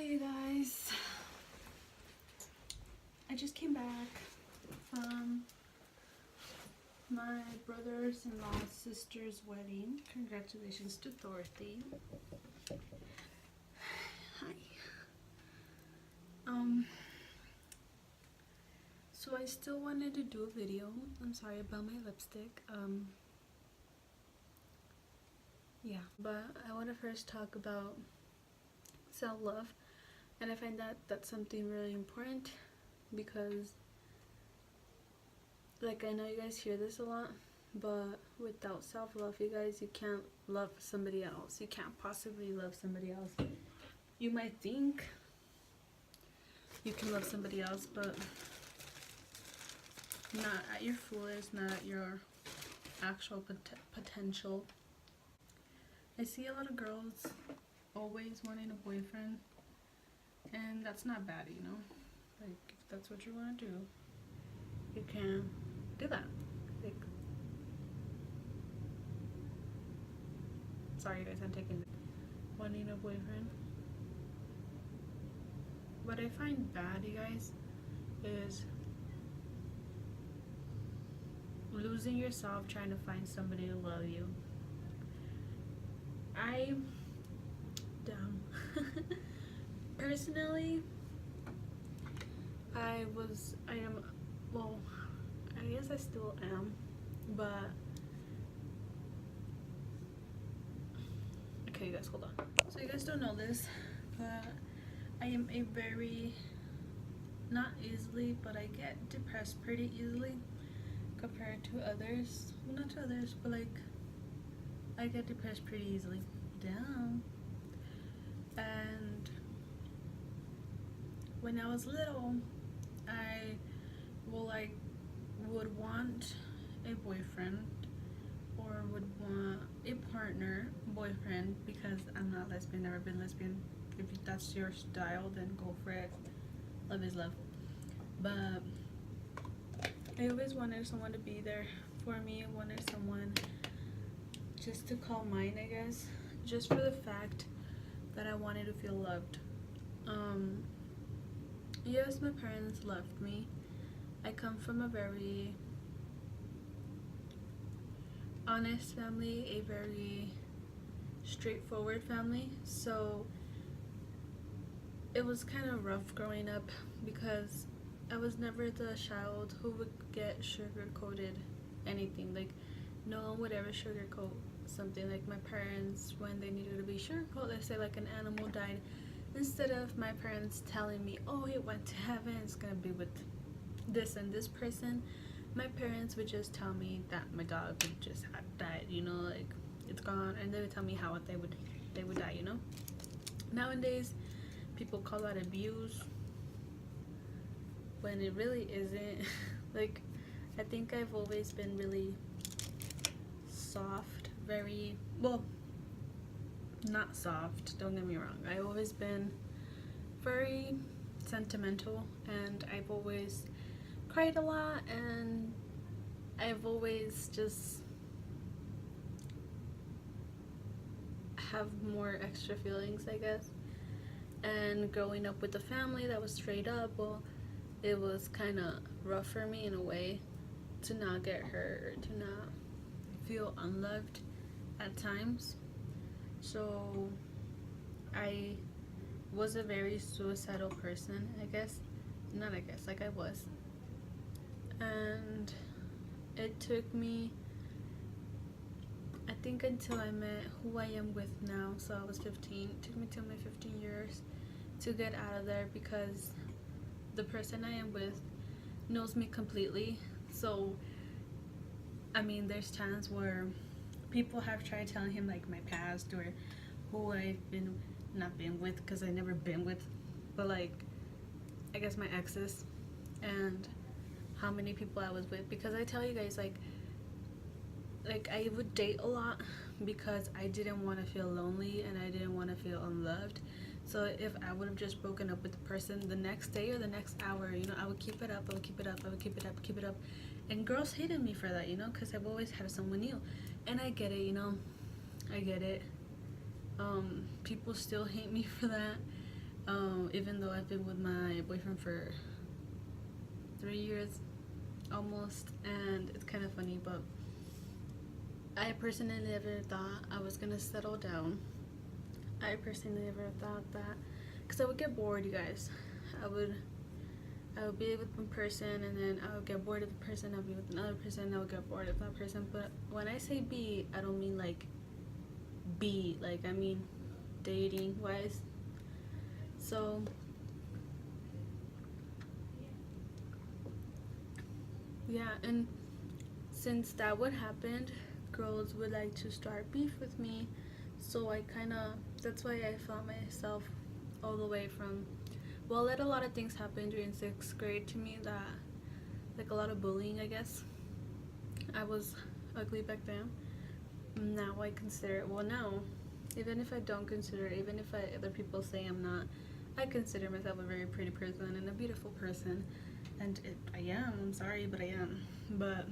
Hey guys, I just came back from my brother's-in-law's sister's wedding. Congratulations to Dorothy. Hi. So I still wanted to do a video. I'm sorry about my lipstick. Yeah, but I want to first talk about self-love, and I find that that's something really important because, like, I know you guys hear this a lot, but without self-love, you guys, you can't love somebody else. You can't possibly love somebody else. You might think you can love somebody else, but not at your fullest, not at your actual potential. I see a lot of girls always wanting a boyfriend, and that's not bad, you know. Like, if that's what you want to do, you can do that. Like, sorry guys, I'm taking wanting a boyfriend. What I find bad, you guys, is losing yourself trying to find somebody to love you. Personally, I guess I still am, but okay, you guys, hold on. So you guys don't know this, but I am a very, not easily, but I get depressed pretty easily compared to others. Well, not to others, but like, I get depressed pretty easily. Damn. And when I was little, I would want a boyfriend or would want a partner, boyfriend, because I'm not lesbian, never been lesbian. If that's your style, then go for it. Love is love. But I always wanted someone to be there for me. I wanted someone just to call mine, I guess, just for the fact that I wanted to feel loved. Yes, my parents loved me. I come from a very honest family, a very straightforward family, so it was kind of rough growing up because I was never the child who would get sugar-coated anything. Like, no one would ever sugarcoat something. Like, my parents, when they needed to be sugarcoat, they say like an animal died. Instead of my parents telling me, oh, it went to heaven, it's gonna be with this and this person, my parents would just tell me that my dog would just have died, you know, like, it's gone, and they would tell me how they would die, you know. Nowadays, people call that abuse when it really isn't. Like, I think I've always been really soft, very, well, not soft, don't get me wrong. I've always been very sentimental, and I've always cried a lot, and I've always just have more extra feelings, I guess. And growing up with a family that was straight up, well, it was kind of rough for me in a way to not get hurt or to not feel unloved at times. So I was a very suicidal person, I guess. Not I guess, like I was. And it took me, I think, until I met who I am with now, so I was 15. It took me till my 15 years to get out of there because the person I am with knows me completely. So, I mean, there's times where people have tried telling him like my past or who I've not been with, because I never been with, but like, I guess my exes, and how many people I was with, because I tell you guys, like I would date a lot because I didn't want to feel lonely and I didn't want to feel unloved. So if I would have just broken up with the person the next day or the next hour, you know, I would keep it up, I would keep it up, I would keep it up, keep it up. And girls hated me for that, you know, because I've always had someone new. And I get it, you know, I get it. People still hate me for that. Even though I've been with my boyfriend for 3 years almost, and it's kind of funny, but I personally never thought I was gonna settle down. I personally never thought that, because I would get bored, you guys. I would be with one person, and then I would get bored of the person. I'll be with another person. I would get bored of that person. But when I say be, I don't mean like be, like I mean dating wise. So yeah, and since that would happen, girls would like to start beef with me. So I kind of, that's why I found myself all the way from, well, let a lot of things happen during 6th grade to me, that like a lot of bullying, I guess. I was ugly back then. Now I consider it, well, now, even if I don't consider it, even if other people say I'm not, I consider myself a very pretty person and a beautiful person. And I am, I'm sorry, but I am. But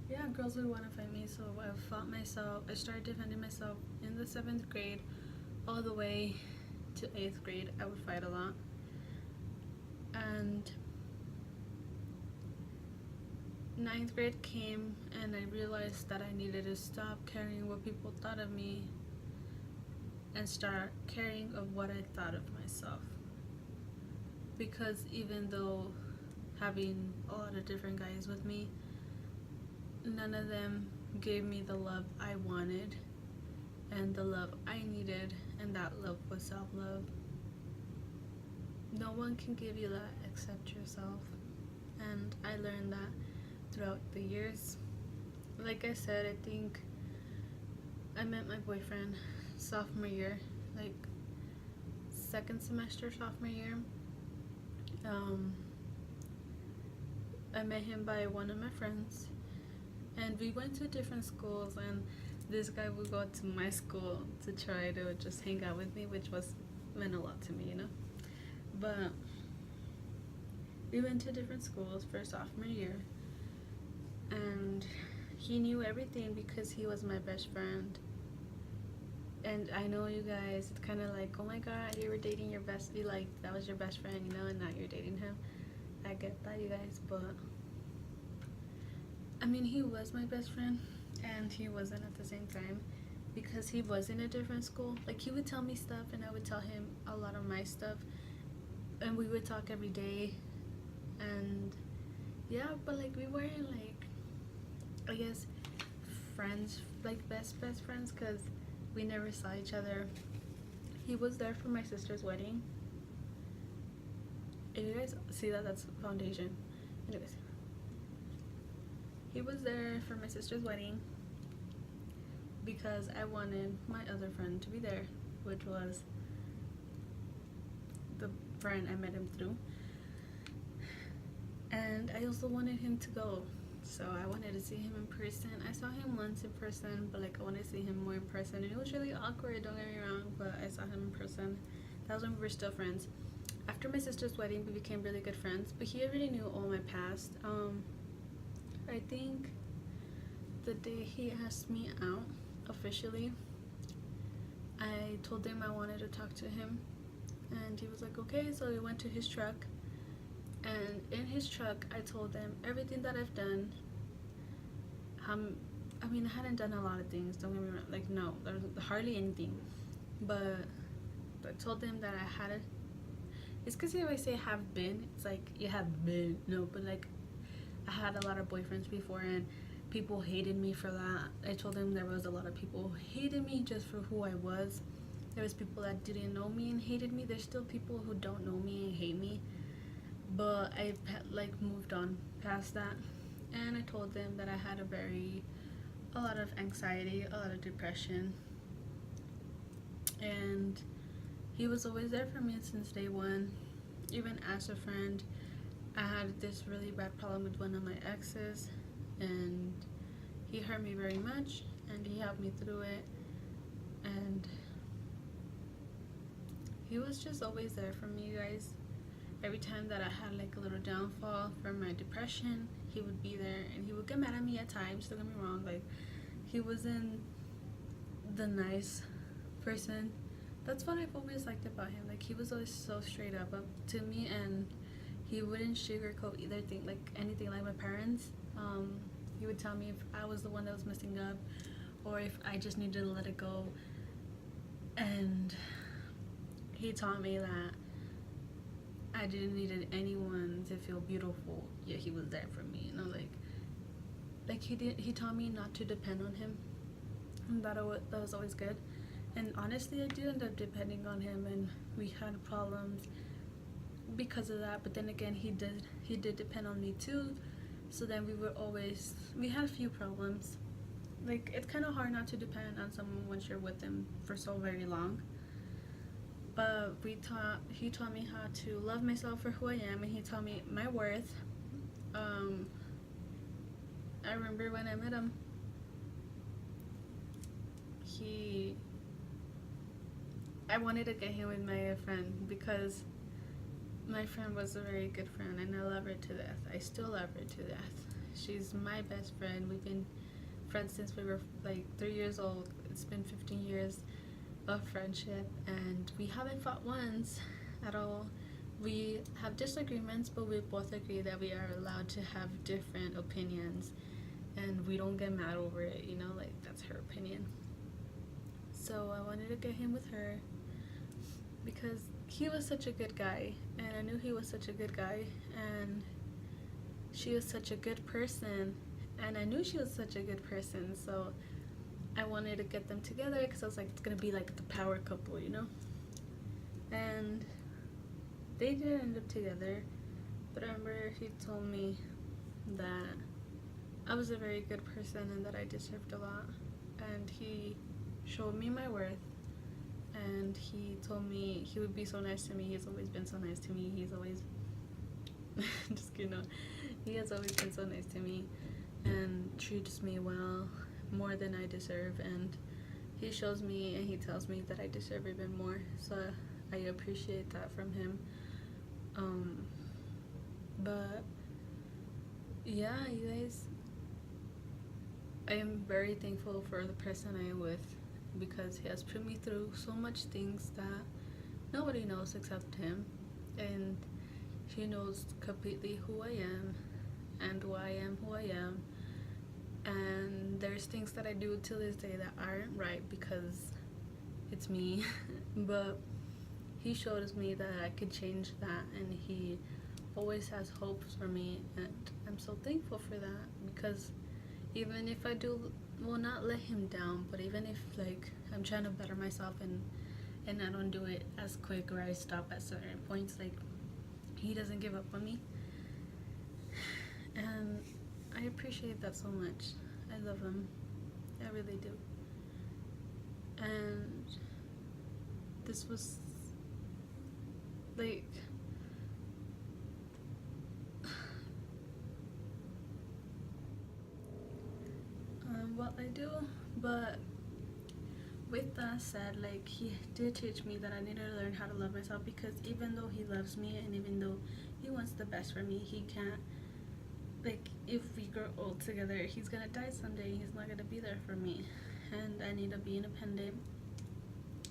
yeah, girls would want to fight me, so I fought myself. I started defending myself in the 7th grade all the way to 8th grade. I would fight a lot. And 9th grade came, and I realized that I needed to stop caring what people thought of me and start caring of what I thought of myself. Because even though having a lot of different guys with me, none of them gave me the love I wanted and the love I needed, and that love was self-love. No one can give you that except yourself, and I learned that throughout the years. Like I said, I think I met my boyfriend sophomore year, like 2nd semester sophomore year. I met him by one of my friends, and we went to different schools, and this guy would go to my school to try to just hang out with me, which meant a lot to me, you know. But we went to different schools for sophomore year, and he knew everything because he was my best friend. And I know, you guys, it's kind of like, oh my god, you were dating your bestie, like that was your best friend, you know, and now you're dating him. I get that, you guys, but I mean, he was my best friend, and he wasn't at the same time, because he was in a different school. Like, he would tell me stuff, and I would tell him a lot of my stuff, and we would talk every day. And yeah, but like, we weren't like, I guess, friends, like best friends, because we never saw each other. He was there for my sister's wedding. If you guys see that, that's foundation. Anyways, he was there for my sister's wedding because I wanted my other friend to be there, which was the friend I met him through. And I also wanted him to go, so I wanted to see him in person. I saw him once in person, but like, I wanted to see him more in person, and it was really awkward, don't get me wrong, but I saw him in person. That was when we were still friends. After my sister's wedding, we became really good friends, but he already knew all my past. I think the day he asked me out officially, I told him I wanted to talk to him, and he was like, okay. So we went to his truck, and in his truck I told him everything that I've done. I mean, I hadn't done a lot of things, don't get me wrong, like, no, there's hardly anything, but I told him that I had it. It's because you always say have been, it's like you have been, no, but like, I had a lot of boyfriends before, and people hated me for that. I told him there was a lot of people who hated me just for who I was. There was people that didn't know me and hated me. There's still people who don't know me and hate me, but I like moved on past that. And I told them that I had a lot of anxiety, a lot of depression, and he was always there for me since day one. Even as a friend, I had this really bad problem with one of my exes, and he hurt me very much, and he helped me through it, and he was just always there for me, you guys. Every time that I had like a little downfall from my depression, he would be there, and he would get mad at me at times, don't get me wrong, like, he wasn't the nice person. That's what I've always liked about him. Like, he was always so straight up to me, and he wouldn't sugarcoat either thing, like anything. Like my parents, he would tell me if I was the one that was messing up, or if I just needed to let it go. And he taught me that I didn't need anyone to feel beautiful. Yeah, he was there for me. You know, like he taught me not to depend on him. And that was always good. And honestly, I did end up depending on him, and we had problems because of that. But then again, he did depend on me too. So then we had a few problems. Like, it's kind of hard not to depend on someone once you're with them for so very long. But he taught me how to love myself for who I am, and he taught me my worth. I remember when I met him, I wanted to get him with my friend, because my friend was a very good friend, and I love her to death. I still love her to death. She's my best friend. We've been friends since we were like 3 years old. It's been 15 years of friendship, and we haven't fought once at all. We have disagreements, but we both agree that we are allowed to have different opinions, and we don't get mad over it, you know, like that's her opinion. So I wanted to get him with her because he was such a good guy, and I knew he was such a good guy, and she was such a good person, and I knew she was such a good person. So I wanted to get them together because I was like, it's gonna be like the power couple, you know. And they did end up together, but I remember he told me that I was a very good person and that I deserved a lot, and he showed me my worth, and he told me he would be so nice to me. He's always been so nice to me. He's always just kidding, no. He has always been so nice to me and treats me well, more than I deserve, and he shows me and he tells me that I deserve even more. So I appreciate that from him. But yeah, you guys, I am very thankful for the person I am with, because he has put me through so much things that nobody knows except him, and he knows completely who I am and why I am who I am. And there's things that I do to this day that aren't right because it's me. But he shows me that I could change that, and he always has hopes for me, and I'm so thankful for that. Because even if I will not let him down, but even if like I'm trying to better myself and I don't do it as quick, or I stop at certain points, like he doesn't give up on me, and I appreciate that so much. I love him, I really do. And this was like what I do. But with that said, like, he did teach me that I need to learn how to love myself, because even though he loves me and even though he wants the best for me, he can't, like, if we grow old together, he's gonna die someday. He's not gonna be there for me, and I need to be independent.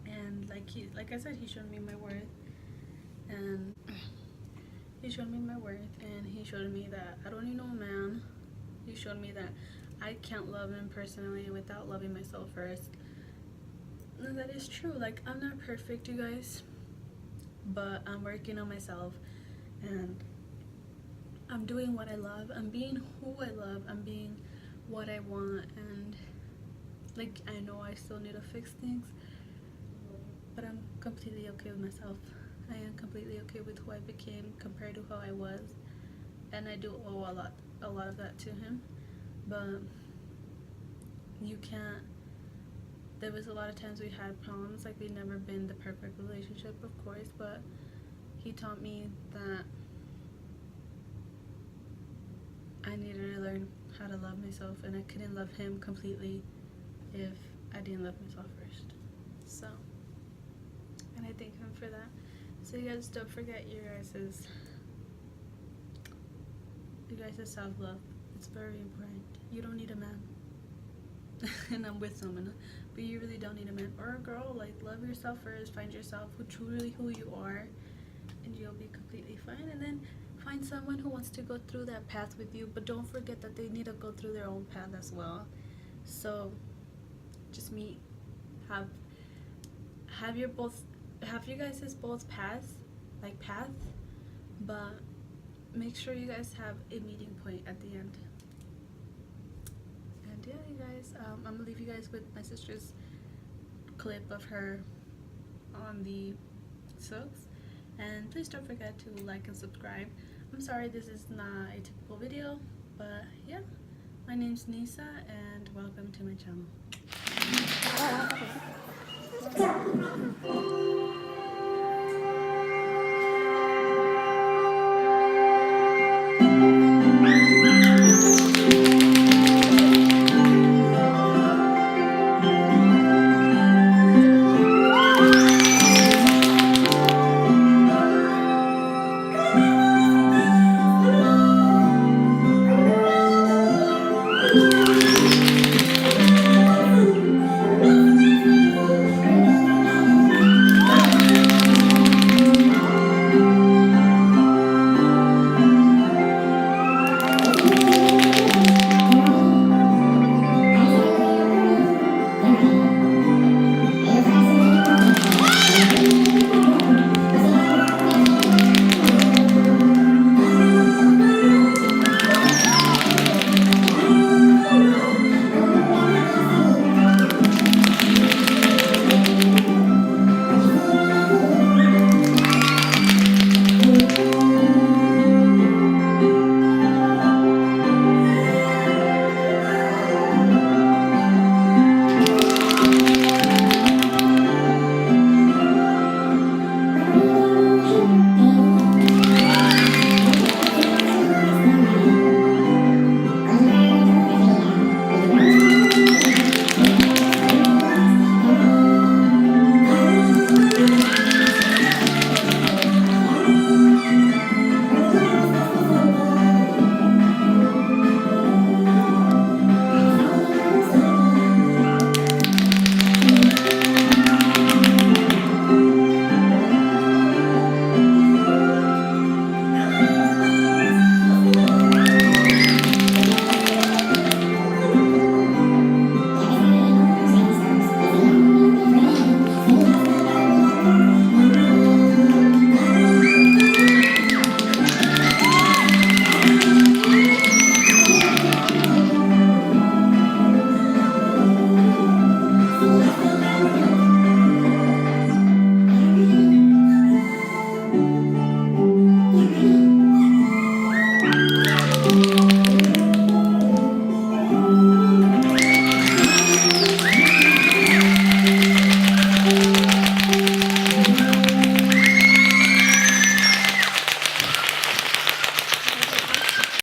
And like I said, he showed me my worth, and he showed me my worth, and he showed me that I don't need no man. He showed me that I can't love him personally without loving myself first. And that is true. Like, I'm not perfect, you guys, but I'm working on myself, and I'm doing what I love. I'm being who I love. I'm being what I want. And like, I know I still need to fix things, but I'm completely okay with myself. I am completely okay with who I became compared to how I was, and I do owe a lot of that to him. But you can't. There was a lot of times we had problems. Like, we'd never been the perfect relationship, of course, but he taught me that I needed to learn how to love myself, and I couldn't love him completely if I didn't love myself first. So, and I thank him for that. So you guys, don't forget your guys' self-love. It's very important. You don't need a man. and I'm with someone, but you really don't need a man or a girl. Like, love yourself first, find yourself who you are, and you'll be completely fine. And then find someone who wants to go through that path with you, but don't forget that they need to go through their own path as well. So just meet, have you guys' both paths, like path, but make sure you guys have a meeting point at the end. And yeah, you guys, I'm gonna leave you guys with my sister's clip of her on the silks. And please don't forget to like and subscribe. I'm sorry this is not a typical video, but yeah, my name's Nisa and welcome to my channel.